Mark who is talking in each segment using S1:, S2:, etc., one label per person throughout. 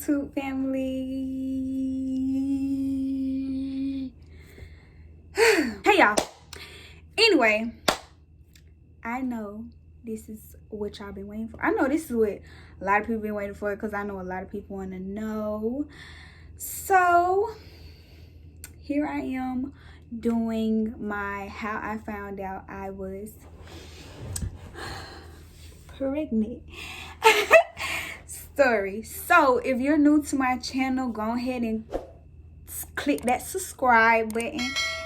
S1: YouTube family. Hey y'all. Anyway, I know this is what y'all been waiting for. I know this is what a lot of people been waiting for, because I know a lot of people want to know. So here I am doing my how I found out I was pregnant story. So if you're new to my channel, go ahead and click that subscribe button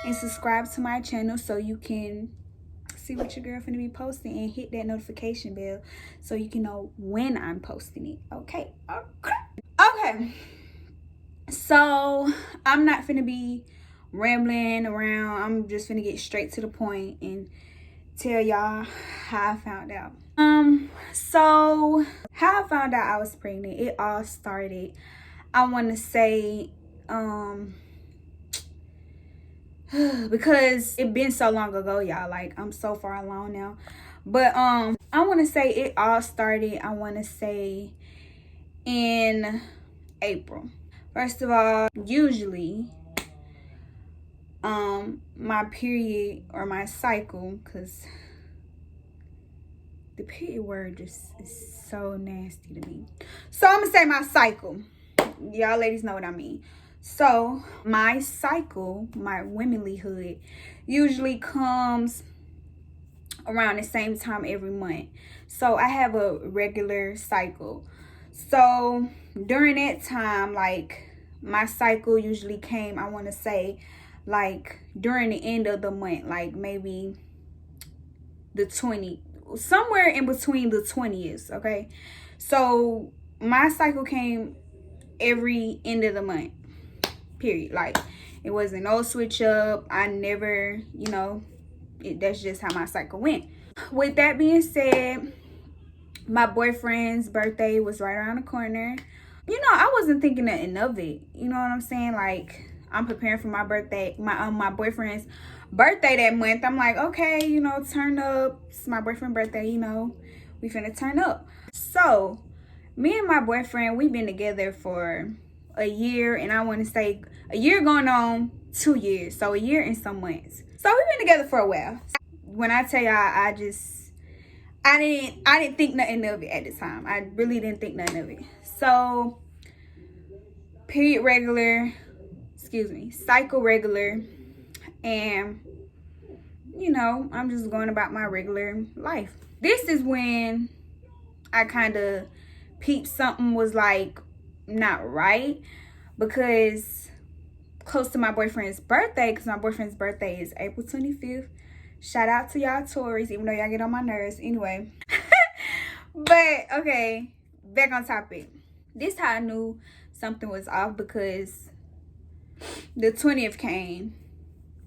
S1: and subscribe to my channel so you can see what your girl finna be posting, and hit that notification bell so you can know when I'm posting it. Okay. So I'm not finna be rambling around. I'm just finna get straight to the point and tell y'all how I found out. So how I found out I was pregnant, it all started, I want to say, because it been so long ago, y'all. Like, I'm so far along now. But I want to say it all started, I want to say, in April. First of all, usually my period or my cycle, because the period word just is so nasty to me. So I'm gonna say my cycle. Y'all ladies know what I mean. So my cycle, my womanlyhood, usually comes around the same time every month. So I have a regular cycle. So during that time, like, my cycle usually came, I want to say, like, during the end of the month, like maybe the 20th, somewhere in between the 20th. Okay, so my cycle came every end of the month, period. Like, it wasn't no switch up. I never, that's just how my cycle went. With that being said, my boyfriend's birthday was right around the corner. I wasn't thinking nothing of it. You know what I'm saying? Like, I'm preparing for my birthday, my boyfriend's birthday that month. I'm like, okay, turn up. It's my boyfriend's birthday, we finna turn up. So me and my boyfriend, we've been together for a year, and I want to say a year going on 2 years. So a year and some months. So we've been together for a while. When I tell y'all, I didn't think nothing of it at the time. I really didn't think nothing of it. So period regular, cycle regular, and I'm just going about my regular life. This is when I kind of peeped something was like not right, because close to my boyfriend's birthday, because my boyfriend's birthday is April 25th. Shout out to y'all Tories, even though y'all get on my nerves anyway. But okay, back on topic. This how I knew something was off, because the 20th came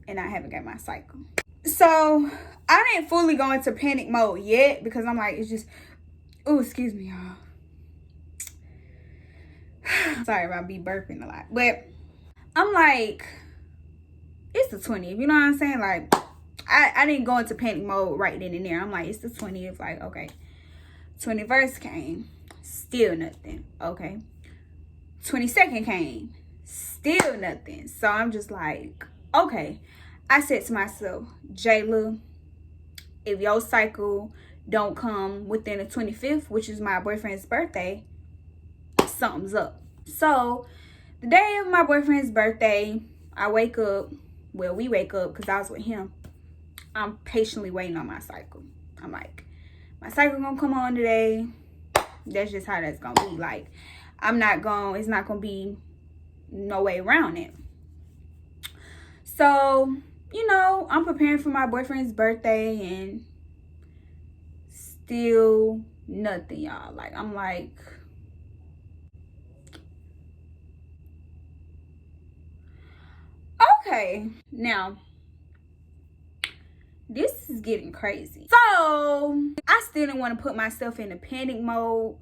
S1: and I haven't got my cycle. So I didn't fully go into panic mode yet, because I'm like, it's just, oh, excuse me, y'all. Sorry about me burping a lot. But I'm like, it's the 20th. You know what I'm saying? Like, I didn't go into panic mode right then and there. I'm like, it's the 20th. Like, okay. 21st came. Still nothing. Okay. 22nd came. Still nothing. So I'm just like, okay. I said to myself, Jayla, if your cycle don't come within the 25th, which is my boyfriend's birthday, something's up. So the day of my boyfriend's birthday, I wake up. Well, we wake up because I was with him. I'm patiently waiting on my cycle. I'm like, my cycle gonna come on today. That's just how that's gonna be. Like, it's not gonna be no way around it. So, I'm preparing for my boyfriend's birthday, and still nothing, y'all. Like, I'm like, okay, now this is getting crazy. So I still didn't want to put myself in a panic mode,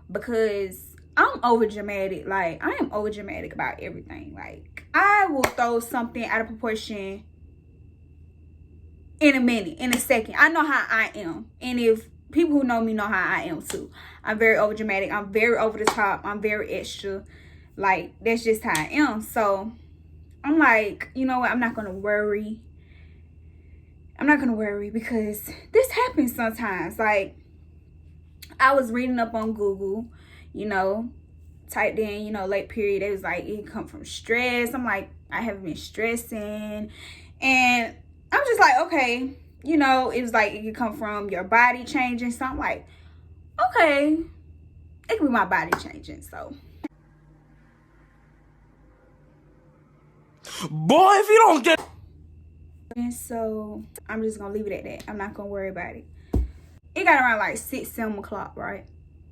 S1: because I'm over dramatic. Like, I am over dramatic about everything. Like, I will throw something out of proportion in a minute, in a second. I know how I am. And if people who know me know how I am too. I'm very overdramatic. I'm very over the top. I'm very extra. Like, that's just how I am. So I'm like, you know what? I'm not gonna worry. I'm not gonna worry because this happens sometimes. Like, I was reading up on Google, you know, typed in, you know, late period. It was like, it come from stress. I'm like, I haven't been stressing. And I'm just like, okay, you know, it was like, it could come from your body changing. So I'm like, okay, it could be my body changing. So,
S2: boy, if you don't get...
S1: And so I'm just gonna leave it at that. I'm not gonna worry about it. It got around like 6, 7 o'clock, right?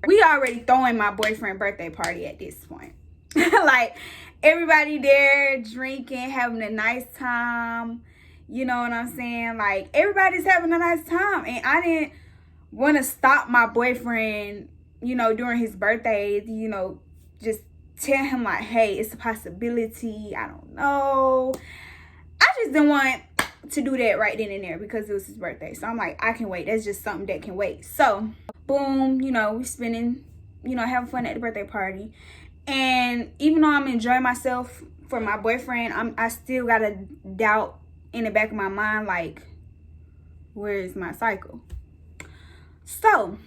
S1: We already throwing my boyfriend's birthday party at this point. Like, everybody there drinking, having a nice time. You know what I'm saying? Like, everybody's having a nice time. And I didn't want to stop my boyfriend, you know, during his birthday, you know, just tell him like, hey, it's a possibility. I don't know. I just didn't want to do that right then and there because it was his birthday. So I'm like, I can wait. That's just something that can wait. So boom, you know, we spending, you know, having fun at the birthday party. And even though I'm enjoying myself for my boyfriend, I still got a doubt in the back of my mind, like, where is my cycle? So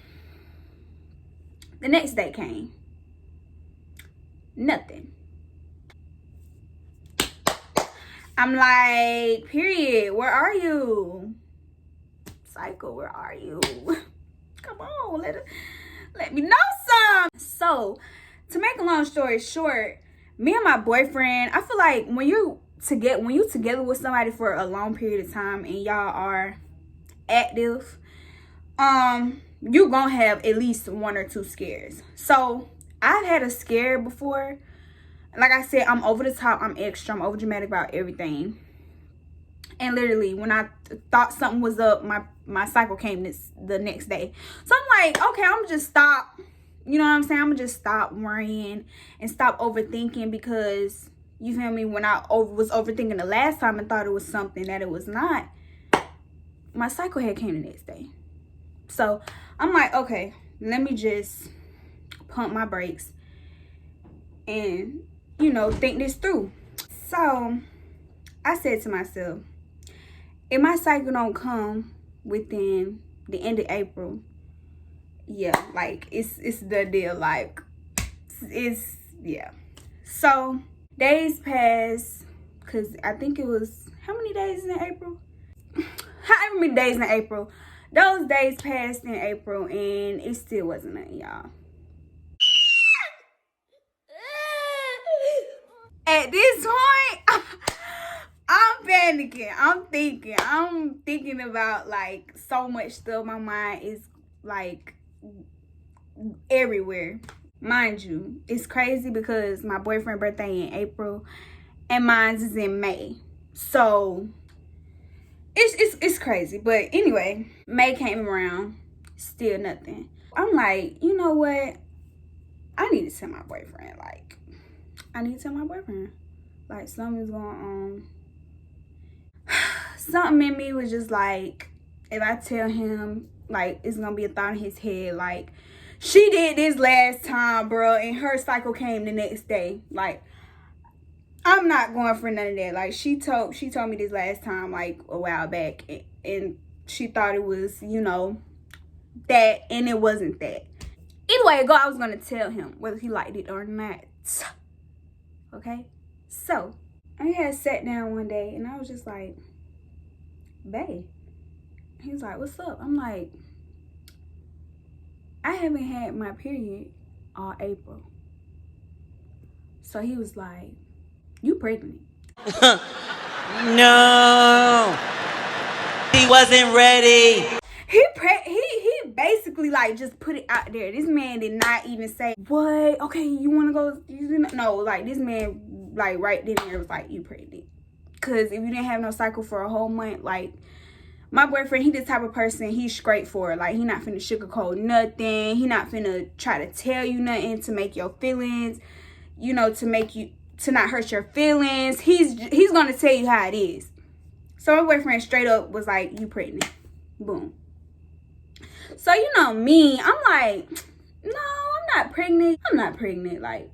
S1: the next day came. Nothing. I'm like, period, where are you? Cycle, where are you? Come on, let me know some. So, to make a long story short, me and my boyfriend, I feel like when you together with somebody for a long period of time and y'all are active, you're gonna have at least 1 or 2 scares. So, I've had a scare before. Like I said, I'm over the top, I'm extra, I'm overdramatic about everything. And literally, when I thought something was up, my cycle came the next day. So I'm like, okay, I'm just stop. You know what I'm saying? I'm gonna just stop worrying and stop overthinking because, you feel me, when I was overthinking the last time and thought it was something that it was not, my cycle had came the next day. So I'm like, okay, let me just pump my brakes and, you know, think this through. So I said to myself, if my cycle don't come within the end of April, yeah, like it's the deal. Like, it's yeah. So days passed, because I think it was, how many days in April? However many days in April. Those days passed in April and it still wasn't nothing, y'all. At this point, I'm panicking. I'm thinking about like so much stuff. My mind is like everywhere. Mind you, it's crazy because my boyfriend's birthday in April and mine's is in May. So it's crazy. But anyway, May came around, still nothing. I'm like, you know what? I need to tell my boyfriend. Like, I need to tell my boyfriend. Like, something's going on. Something in me was just like, if I tell him, like, it's gonna be a thought in his head, like, she did this last time, bro, and her cycle came the next day. Like, I'm not going for none of that. Like, she told me this last time, like, a while back, and she thought it was, you know, that, and it wasn't that. Anyway, I was gonna tell him whether he liked it or not. Okay? So, I had sat down one day, and I was just like, babe. He was like, what's up? I'm like, I haven't had my period all April. So he was like, you pregnant?
S2: No. He wasn't ready.
S1: He basically like just put it out there. This man did not even say, what? Okay, you want to go? No, like this man like right then and there was like, you pregnant. Because if you didn't have no cycle for a whole month, like, my boyfriend, he the type of person, he's straightforward. Like, he not finna sugarcoat nothing. He not finna try to tell you nothing to make your feelings, you know, to not hurt your feelings. He's gonna tell you how it is. So my boyfriend straight up was like, you pregnant. Boom. So, you know me, I'm like, no, I'm not pregnant. I'm not pregnant. Like,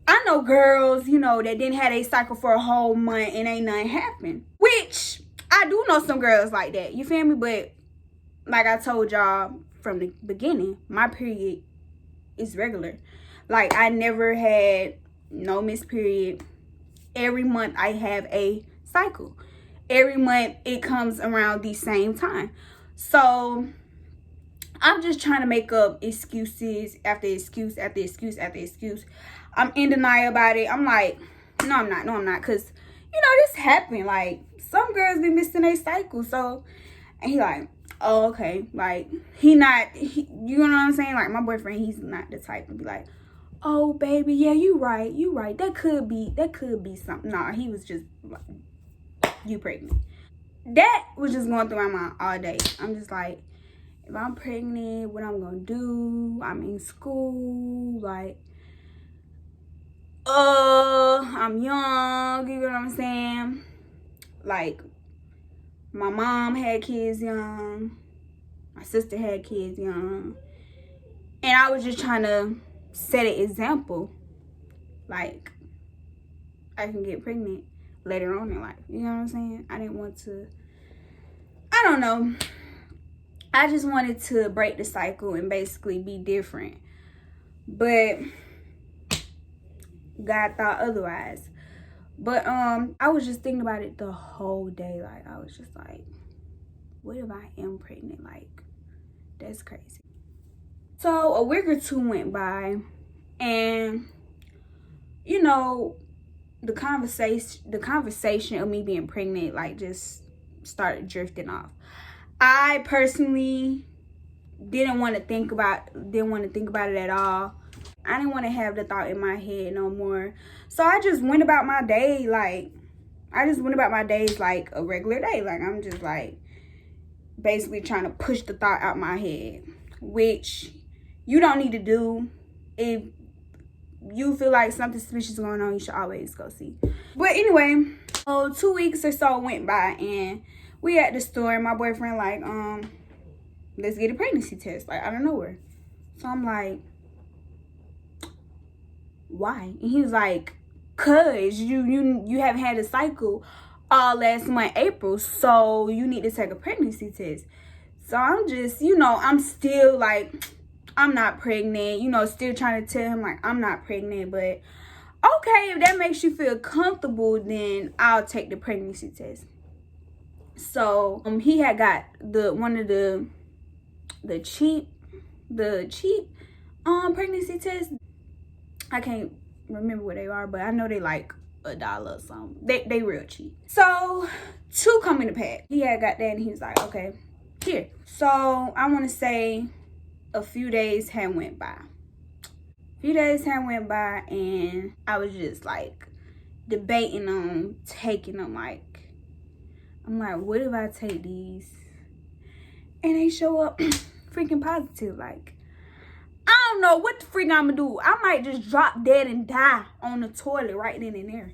S1: I know girls, you know, that didn't have a cycle for a whole month and ain't nothing happened. Which, I do know some girls like that. You feel me? But, like I told y'all from the beginning, my period is regular. Like, I never had no missed period. Every month I have a cycle. Every month it comes around the same time. So I'm just trying to make up excuses after excuse after excuse after excuse. I'm in denial about it. I'm like, no, I'm not. No, I'm not. Because, you know, this happened. Like, some girls be missing their cycle. So, and he like, oh, okay. Like, you know what I'm saying? Like, my boyfriend, he's not the type to be like, oh, baby, yeah, you right. You right. That could be something. Nah, he was just like, you pregnant. That was just going through my mind all day. I'm just like, if I'm pregnant, what I'm gonna do? I'm in school, like, I'm young, you know what I'm saying? Like, my mom had kids young, my sister had kids young, and I was just trying to set an example. Like, I can get pregnant later on in life, you know what I'm saying? I didn't want to, I don't know. I just wanted to break the cycle and basically be different. But God thought otherwise. But I was just thinking about it the whole day. Like, I was just like, what if I am pregnant? Like, that's crazy. So a week or two went by, and you know, the conversation of me being pregnant, like, just started drifting off. I personally didn't want to think about it at all. I didn't want to have the thought in my head no more. So I just went about my day like a regular day. Like, I'm just like basically trying to push the thought out my head, which you don't need to do. If you feel like something suspicious going on, you should always go see. But anyway, 2 weeks or so went by, and we at the store, and my boyfriend like, let's get a pregnancy test, like, out of nowhere. So I'm like, why? And he was like, cause you haven't had a cycle all last month, April, so you need to take a pregnancy test. So I'm just, you know, I'm still like, I'm not pregnant, you know, still trying to tell him like I'm not pregnant. But okay, if that makes you feel comfortable, then I'll take the pregnancy test. So he had got one of the cheap pregnancy tests. I can't remember what they are, but I know they like $1 or something. They real cheap. So 2 come in the pack. He had got that, and he was like, okay, here. So I want to say a few days had went by. And I was just like debating on taking them. Like, I'm like, what if I take these and they show up freaking positive? Like, I don't know what the freak I'm gonna do. I might just drop dead and die on the toilet right then and there.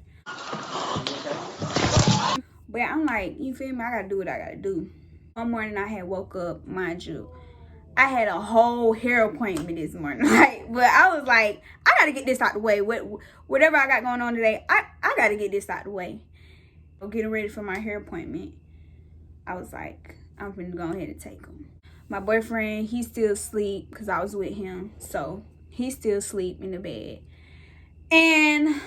S1: But I'm like, you feel me? I gotta do what I gotta do. One morning I had woke up, mind you, I had a whole hair appointment this morning. Like, but I was like, I gotta get this out the way. Whatever I got going on today, I gotta get this out the way. So getting ready for my hair appointment, I was like, I'm gonna go ahead and take them. My boyfriend, he's still asleep because I was with him. So he's still asleep in the bed. And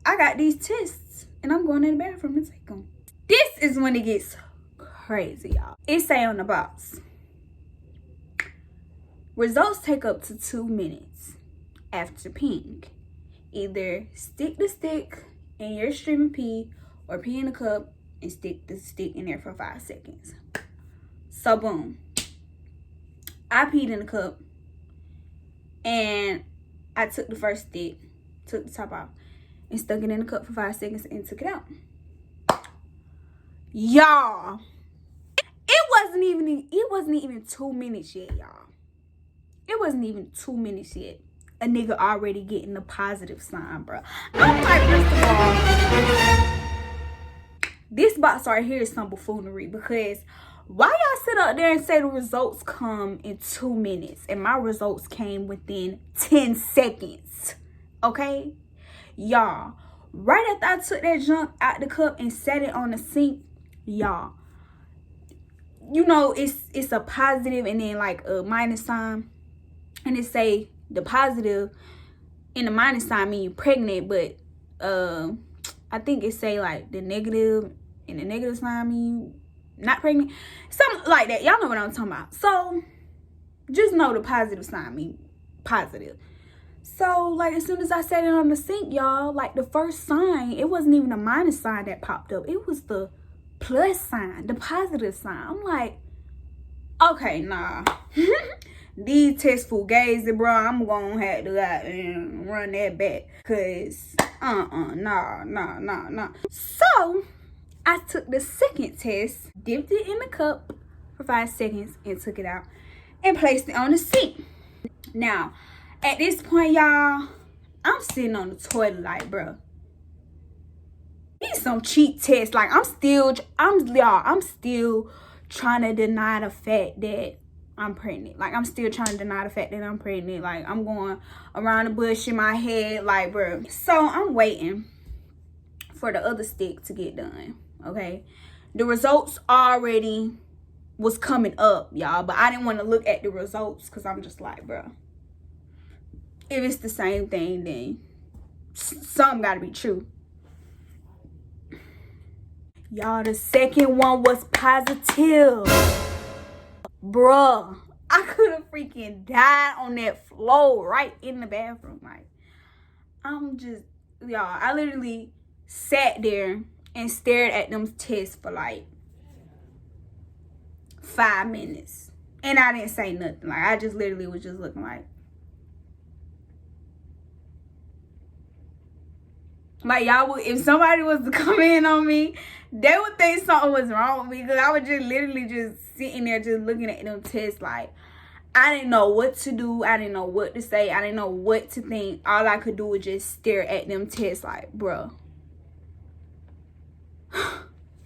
S1: I got these tests, and I'm going in the bathroom to take them. This is when it gets crazy, y'all. It say on the box, results take up to 2 minutes after peeing. Either stick the stick in your streaming pee or pee in a cup and stick the stick in there for 5 seconds. So boom, I peed in the cup, and I took the first stick, took the top off, and stuck it in the cup for 5 seconds and took it out. Y'all, it wasn't even 2 minutes yet, y'all. It wasn't even 2 minutes yet. A nigga already getting the positive sign, bro. I'm like, first of all, this box right here is some buffoonery, because Why y'all sit up there and say the results come in 2 minutes and my results came within 10 seconds? Okay? Y'all, right after I took that junk out the cup and set it on the sink, y'all, you know, it's a positive and then like a minus sign. And it say the positive and the minus sign mean you pregnant, but I think it say like the negative and the negative sign mean you not pregnant, something like that. Y'all know what I'm talking about. So just know the positive sign mean positive. So like as soon as I set it on the sink, y'all, like the first sign, it wasn't even a minus sign that popped up. It was the plus sign, the positive sign. I'm like, okay, nah. These tests fugazi, bro. I'm gonna have to run that back. Cause nah. So I took the second test, dipped it in the cup for 5 seconds, and took it out and placed it on the sink. Now, at this point, y'all, I'm sitting on the toilet like, bro, these some cheap tests. Like, I'm still trying to deny the fact that I'm pregnant. Like, I'm still trying to deny the fact that I'm pregnant. Like, I'm going around the bush in my head, like, bro. So I'm waiting for the other stick to get done. Okay, the results already was coming up, y'all, but I didn't want to look at the results because I'm just like, bro, if it's the same thing, then something gotta be true. Y'all, the second one was positive. Bruh, I could have freaking died on that floor right in the bathroom. Like, y'all, I literally sat there and stared at them tests for like 5 minutes. And I didn't say nothing. Like, I just literally was just looking like y'all would, if somebody was to come in on me, they would think something was wrong with me, because I was just literally just sitting there just looking at them tests. Like, I didn't know what to do. I didn't know what to say. I didn't know what to think. All I could do was just stare at them tests like, bruh.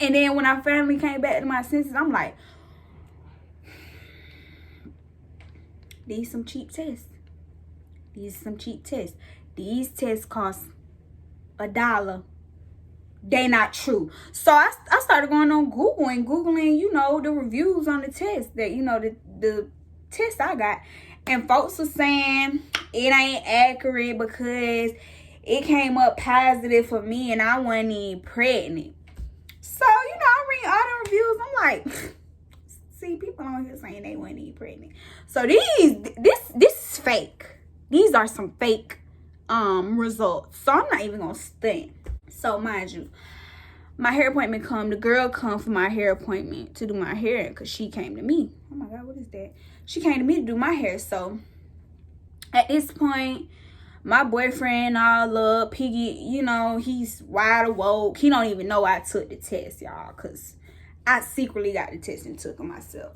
S1: And then when I finally came back to my senses, I'm like, these some cheap tests. These some cheap tests. These tests cost $1. They not true. So I started going on Google and Googling, you know, the reviews on the test that, you know, the test I got. And folks were saying it ain't accurate because it came up positive for me and I wasn't even pregnant. So, you know, I read all the reviews. I'm like, see, people on here saying they wasn't even pregnant. So this is fake. These are some fake results. So I'm not even gonna stunt. So mind you, my hair appointment the girl come for my hair appointment to do my hair because she came to me. Oh my God, what is that? She came to me to do my hair. So at this point, my boyfriend all up, Piggy, you know, he's wide awoke. He don't even know I took the test, y'all, because I secretly got the test and took it myself.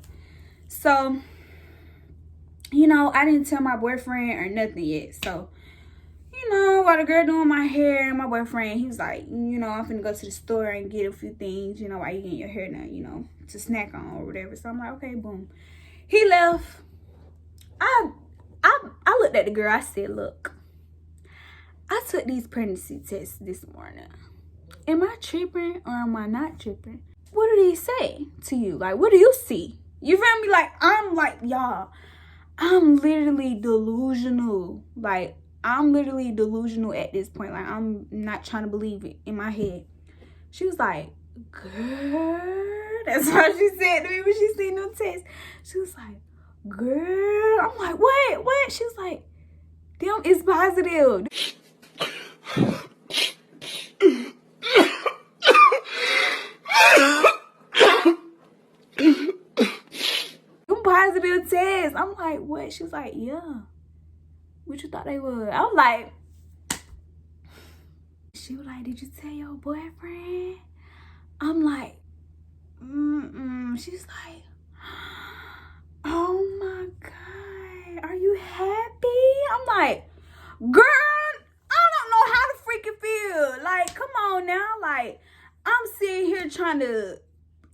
S1: So, you know, I didn't tell my boyfriend or nothing yet. So, you know, while the girl doing my hair, my boyfriend, he was like, you know, I'm finna go to the store and get a few things, you know, while you getting your hair done, you know, to snack on or whatever. So I'm like, okay, boom. He left. I looked at the girl. I said, look, I took these pregnancy tests this morning. Am I tripping or am I not tripping? What do these say to you? Like, what do you see? You feel me? Like, I'm like, y'all, I'm literally delusional. Like, I'm literally delusional at this point. Like, I'm not trying to believe it in my head. She was like, girl, that's what she said to me when she seen them tests. She was like, girl. I'm like, what? She was like, them is positive. Them positive tests. I'm like, what? She was like, yeah. What you thought they were? I was like, she was like, did you tell your boyfriend? I'm like, She's like, oh my God, are you happy? I'm like, girl, I don't know how to freaking feel. Like, come on now. Like, I'm sitting here trying to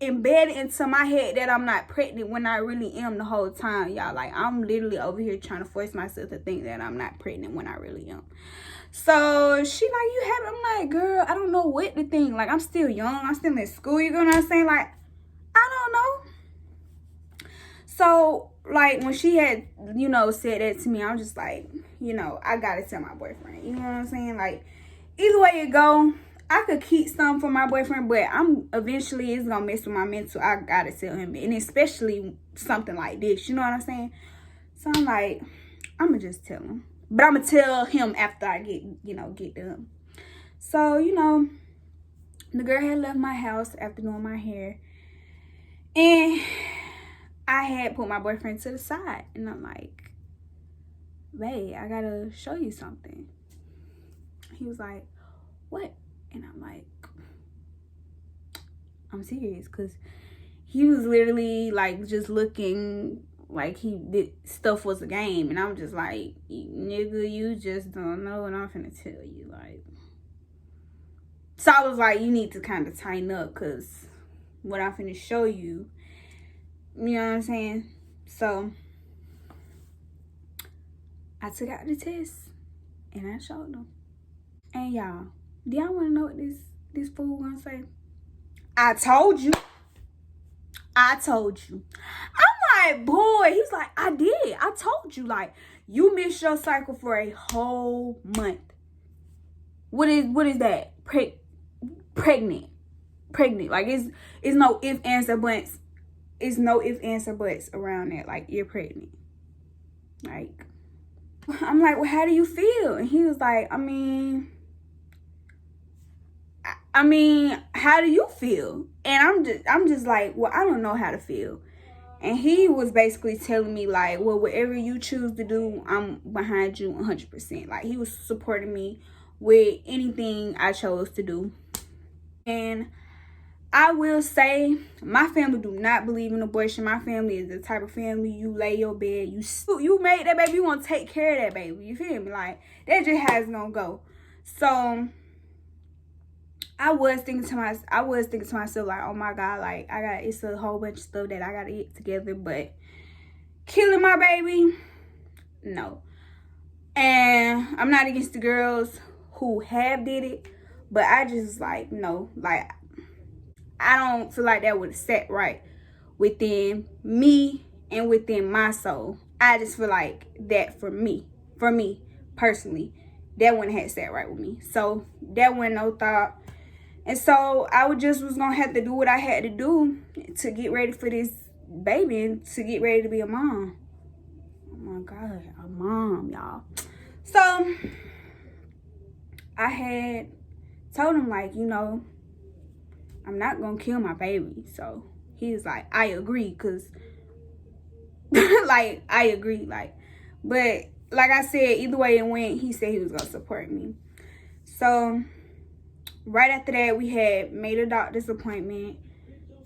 S1: embedded into my head that I'm not pregnant when I really am the whole time, y'all. Like, I'm literally over here trying to force myself to think that I'm not pregnant when I really am. So she like, you have it? I'm like, girl, I don't know what to think. Like, I'm still young. I'm still in school. You know what I'm saying? Like, I don't know. So, like, when she had, you know, said that to me, I was just like, you know, I gotta tell my boyfriend. You know what I'm saying? Like, either way it go, I could keep some for my boyfriend, but I'm eventually it's gonna mess with my mental. I gotta tell him, and especially something like this. You know what I'm saying? So I'm like, I'm gonna just tell him, but I'm gonna tell him after I get done. So, you know, the girl had left my house after doing my hair, and I had put my boyfriend to the side, and I'm like, babe, I gotta show you something. He was like, what? And I'm like, I'm serious, because he was literally like just looking like he did stuff was a game, and I'm just like, nigga, you just don't know what I'm finna tell you. Like, so I was like, you need to kind of tighten up, because what I'm finna show you, you know what I'm saying? So I took out the test and I showed them. And y'all, do y'all want to know what this fool gonna say? I told you. I told you. I'm like, boy. He's like, I did. I told you. Like, you missed your cycle for a whole month. What is that? Pregnant. Like, it's no if, ands, or buts. It's no if, ands, or buts around that. Like, you're pregnant. Like, I'm like, well, how do you feel? And he was like, I mean, how do you feel? And I'm just like, well, I don't know how to feel. And he was basically telling me like, well, whatever you choose to do, I'm behind you 100%. Like, he was supporting me with anything I chose to do. And I will say, my family do not believe in abortion. My family is the type of family, you lay your bed, you made that baby, you want to take care of that baby. You feel me? Like, that just how it's gonna go. So I was thinking to myself, like, oh my God, like, it's a whole bunch of stuff that I gotta get together, but killing my baby, no. And I'm not against the girls who have did it, but I just, like, no. Like, I don't feel like that would have sat right within me and within my soul. I just feel like that for me personally, that wouldn't have sat right with me. So that wasn't no thought. And so I was gonna have to do what I had to do to get ready for this baby and to get ready to be a mom. Oh my God, a mom, y'all. So I had told him, like, you know, I'm not gonna kill my baby. So he was like, I agree, because like, I agree, like, but like I said, either way it went, he said he was gonna support me. So right after that, we had made a doctor's appointment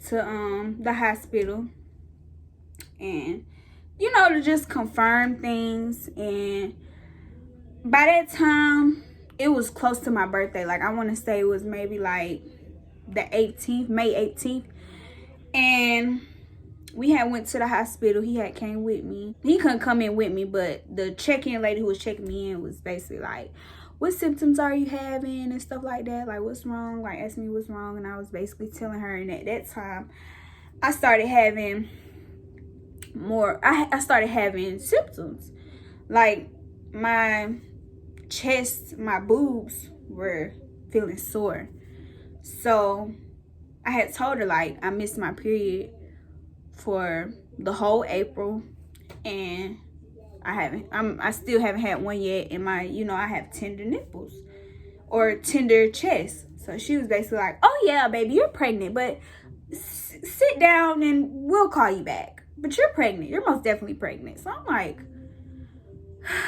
S1: to the hospital, and you know, to just confirm things. And by that time, it was close to my birthday. Like, I want to say it was maybe like the 18th, May 18th. And we had went to the hospital. He had came with me. He couldn't come in with me, but the check-in lady who was checking me in was basically like, what symptoms are you having and stuff like that? Like, what's wrong? Like, asking me what's wrong. And I was basically telling her. And at that time, I started having I started having symptoms. Like, my chest, my boobs were feeling sore. So I had told her, like, I missed my period for the whole April, and I still haven't had one yet. And my, you know, I have tender nipples or tender chest. So she was basically like, oh yeah, baby, you're pregnant, but sit down and we'll call you back. But you're pregnant. You're most definitely pregnant. So I'm like,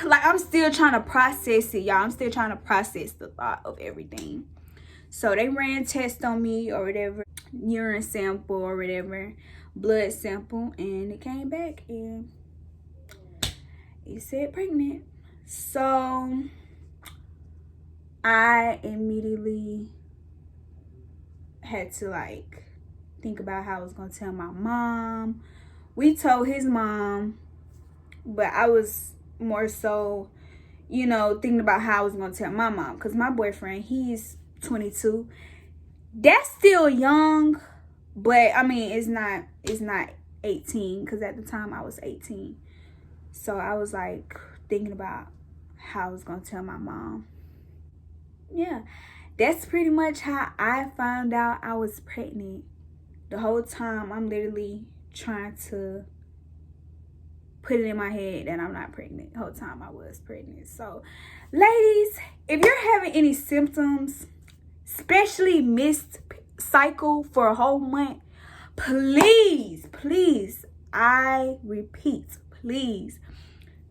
S1: I'm still trying to process it, y'all. I'm still trying to process the thought of everything. So they ran tests on me or whatever, urine sample or whatever, blood sample, and it came back and it said pregnant. So I immediately had to, like, think about how I was gonna tell my mom. We told his mom, but I was more so, you know, thinking about how I was gonna tell my mom, because my boyfriend, he's 22. That's still young, but I mean, it's not 18, because at the time I was 18. So I was like thinking about how I was gonna tell my mom. Yeah, that's pretty much how I found out I was pregnant. The whole time I'm literally trying to put it in my head that I'm not pregnant. The whole time I was pregnant. So ladies, if you're having any symptoms, especially missed cycle for a whole month, please, I repeat, please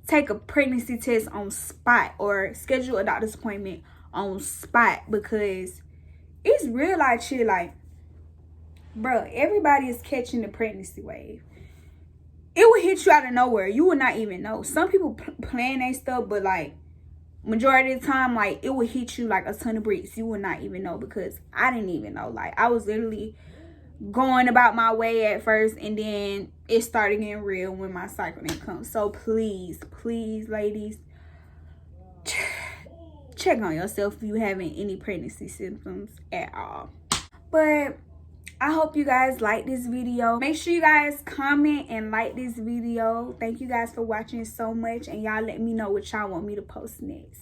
S1: take a pregnancy test on spot, or schedule a doctor's appointment on spot, because it's real life shit. Like, bro, everybody is catching the pregnancy wave. It will hit you out of nowhere. You will not even know. Some people plan their stuff, but like majority of the time, like, it will hit you like a ton of bricks. You will not even know, because I didn't even know. Like, I was literally going about my way at first, and then it started getting real when my cycle didn't come. So please, ladies, check on yourself if you having any pregnancy symptoms at all. But I hope you guys like this video. Make sure you guys comment and like this video. Thank you guys for watching so much, and y'all let me know what y'all want me to post next.